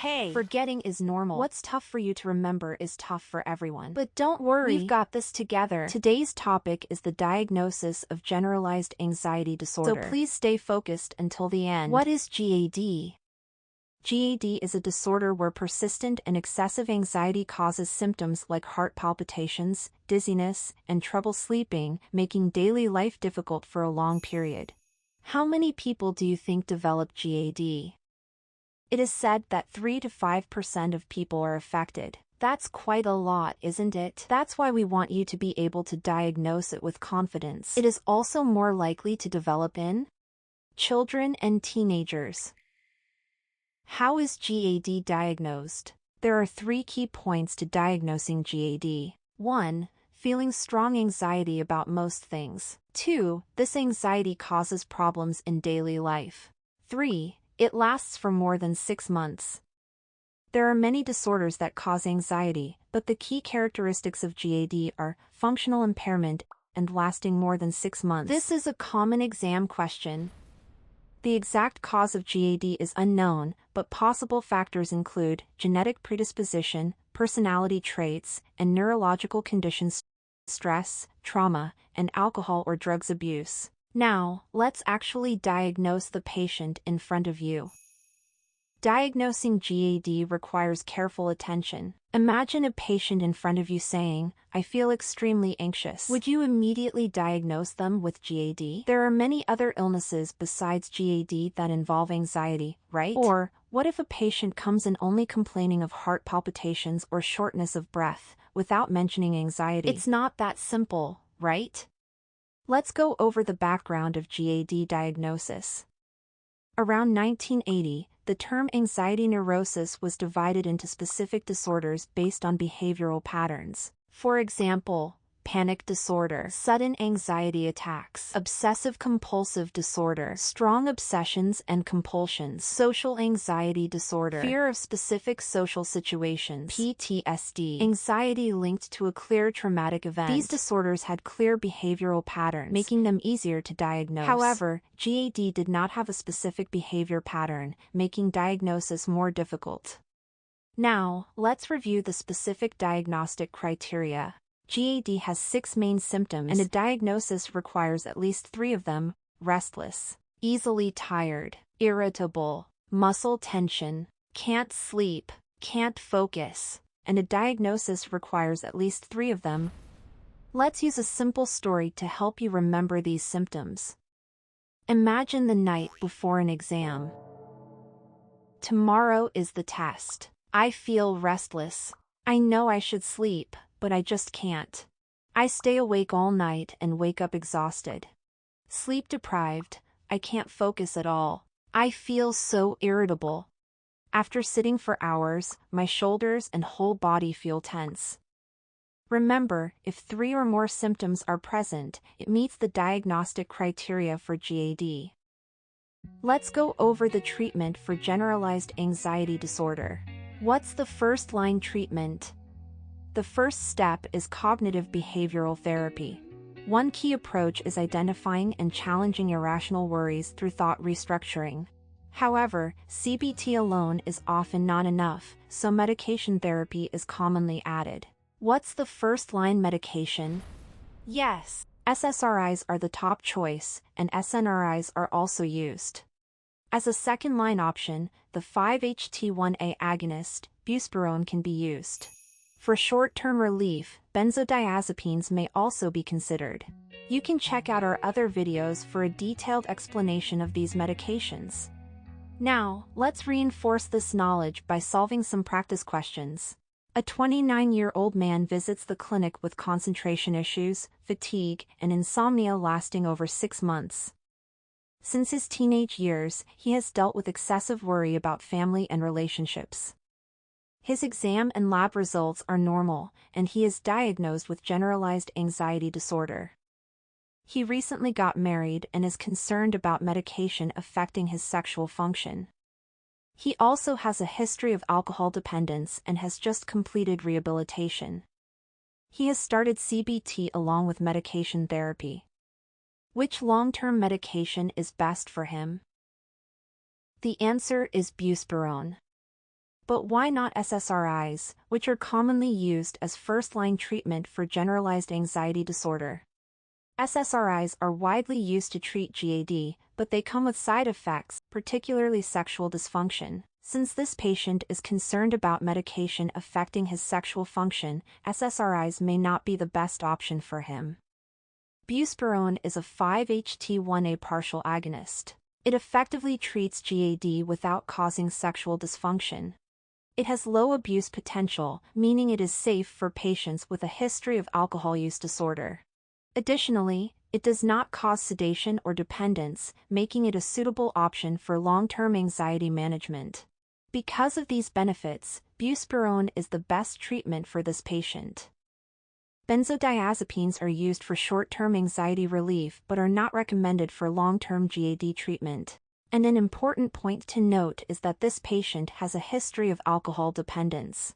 Hey, Forgetting is normal. What's tough for you to remember is tough for everyone. But don't worry, we've got this together. Today's topic is the diagnosis of generalized anxiety disorder. So please stay focused until the end. What is GAD? GAD is a disorder where persistent and excessive anxiety causes symptoms like heart palpitations, dizziness, and trouble sleeping, making daily life difficult for a long period. How many people do you think develop GAD? It is said that 3 to 5% of people are affected. That's quite a lot, isn't it? That's why we want you to be able to diagnose it with confidence. It is also more likely to develop in children and teenagers. How is GAD diagnosed? There are 3 key points to diagnosing GAD. 1. Feeling strong anxiety about most things. 2. This anxiety causes problems in daily life. 3. It lasts for more than 6 months. There are many disorders that cause anxiety, but the key characteristics of GAD are functional impairment and lasting more than 6 months. This is a common exam question. The exact cause of GAD is unknown, but possible factors include genetic predisposition, personality traits, and neurological conditions, stress, trauma, and alcohol or drugs abuse. Now, let's actually diagnose the patient in front of you. Diagnosing GAD requires careful attention. Imagine a patient in front of you saying, "I feel extremely anxious." Would you immediately diagnose them with GAD? There are many other illnesses besides GAD that involve anxiety, right? Or, what if a patient comes in only complaining of heart palpitations or shortness of breath, without mentioning anxiety? It's not that simple, right? Let's go over the background of GAD diagnosis. Around 1980, the term anxiety neurosis was divided into specific disorders based on behavioral patterns. For example, panic disorder, sudden anxiety attacks, obsessive-compulsive disorder, strong obsessions and compulsions, social anxiety disorder, fear of specific social situations, PTSD, anxiety linked to a clear traumatic event. These disorders had clear behavioral patterns, making them easier to diagnose. However, GAD did not have a specific behavior pattern, making diagnosis more difficult. Now, let's review the specific diagnostic criteria. GAD has 6 main symptoms, and a diagnosis requires at least 3 of them: restless, easily tired, irritable, muscle tension, can't sleep, can't focus, and a diagnosis requires at least 3 of them. Let's use a simple story to help you remember these symptoms. Imagine the night before an exam. Tomorrow is the test. I feel restless. I know I should sleep, but I just can't. I stay awake all night and wake up exhausted. Sleep deprived, I can't focus at all. I feel so irritable. After sitting for hours, my shoulders and whole body feel tense. Remember, if 3 or more symptoms are present, it meets the diagnostic criteria for GAD. Let's go over the treatment for generalized anxiety disorder. What's the first-line treatment? The first step is cognitive behavioral therapy. One key approach is identifying and challenging irrational worries through thought restructuring. However, CBT alone is often not enough, so medication therapy is commonly added. What's the first-line medication? Yes, SSRIs are the top choice, and SNRIs are also used. As a second-line option, the 5-HT1A agonist, buspirone, can be used. For short-term relief, benzodiazepines may also be considered. You can check out our other videos for a detailed explanation of these medications. Now, let's reinforce this knowledge by solving some practice questions. A 29-year-old man visits the clinic with concentration issues, fatigue, and insomnia lasting over 6 months. Since his teenage years, he has dealt with excessive worry about family and relationships. His exam and lab results are normal, and he is diagnosed with generalized anxiety disorder. He recently got married and is concerned about medication affecting his sexual function. He also has a history of alcohol dependence and has just completed rehabilitation. He has started CBT along with medication therapy. Which long-term medication is best for him? The answer is buspirone. But why not SSRIs, which are commonly used as first-line treatment for generalized anxiety disorder? SSRIs are widely used to treat GAD, but they come with side effects, particularly sexual dysfunction. Since this patient is concerned about medication affecting his sexual function, SSRIs may not be the best option for him. Buspirone is a 5-HT1A partial agonist. It effectively treats GAD without causing sexual dysfunction. It has low abuse potential, meaning it is safe for patients with a history of alcohol use disorder. Additionally, it does not cause sedation or dependence, making it a suitable option for long-term anxiety management. Because of these benefits, buspirone is the best treatment for this patient. Benzodiazepines are used for short-term anxiety relief but are not recommended for long-term GAD treatment. And an important point to note is that this patient has a history of alcohol dependence.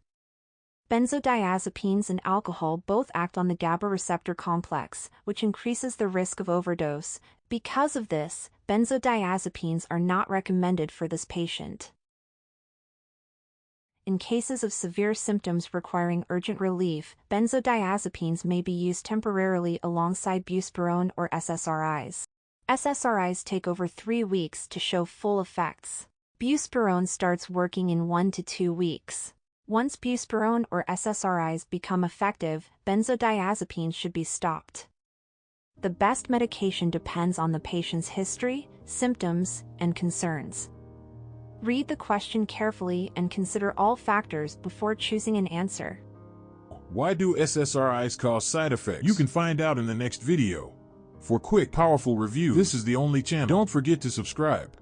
Benzodiazepines and alcohol both act on the GABA receptor complex, which increases the risk of overdose. Because of this, benzodiazepines are not recommended for this patient. In cases of severe symptoms requiring urgent relief, benzodiazepines may be used temporarily alongside buspirone or SSRIs. SSRIs take over 3 weeks to show full effects. Buspirone starts working in 1 to 2 weeks. Once buspirone or SSRIs become effective, benzodiazepines should be stopped. The best medication depends on the patient's history, symptoms, and concerns. Read the question carefully and consider all factors before choosing an answer. Why do SSRIs cause side effects? You can find out in the next video. For quick, powerful reviews, this is the only channel. Don't forget to subscribe.